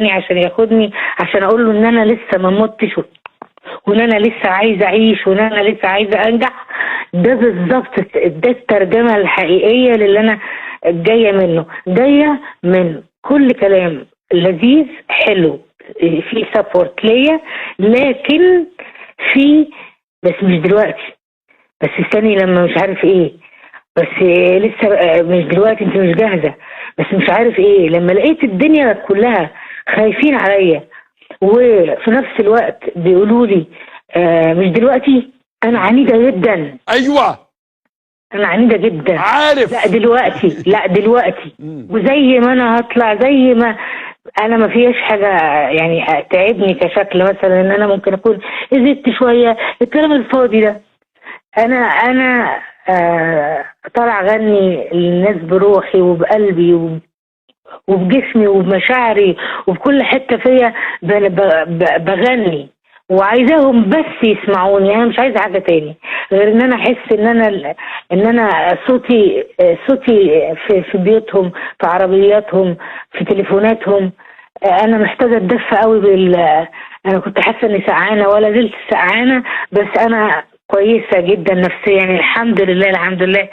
عشان ياخدني، عشان اقول له ان انا لسه ما متش وان انا لسه عايزه اعيش وان انا لسه عايزه انجح. ده بالظبط ده الترجمه الحقيقيه للي انا جايه منه، جايه من كل كلام لذيذ حلو في سبورت ليا، لكن في بس مش دلوقتي، بس استني لما مش عارف ايه، بس لسه مش دلوقتي، انت مش جاهزه، بس مش عارف ايه. لما لقيت الدنيا كلها خايفين عليا وفي نفس الوقت بيقولوا لي مش دلوقتي، انا عنيده جدا. ايوه انا عنيده جدا. عارف. لا دلوقتي، لا دلوقتي. وزي ما انا هطلع، زي ما انا ما فيش حاجه يعني تعبني كشكل مثلا ان انا ممكن اكون زدت شويه، الكلام الفاضي ده. انا طالع اغني للناس بروحي وبقلبي وبجسمي وبمشاعري وبكل حته فيا، بغني وعايزاهم بس يسمعوني. انا مش عايزه حاجه تاني غير ان انا احس ان انا صوتي في بيوتهم، في عربياتهم، في تليفوناتهم. انا محتاجه اتدفى قوي انا كنت حاسه اني سقعانه ولا زلت سقعانه، بس انا كويسه جدا نفسيا، يعني الحمد لله الحمد لله.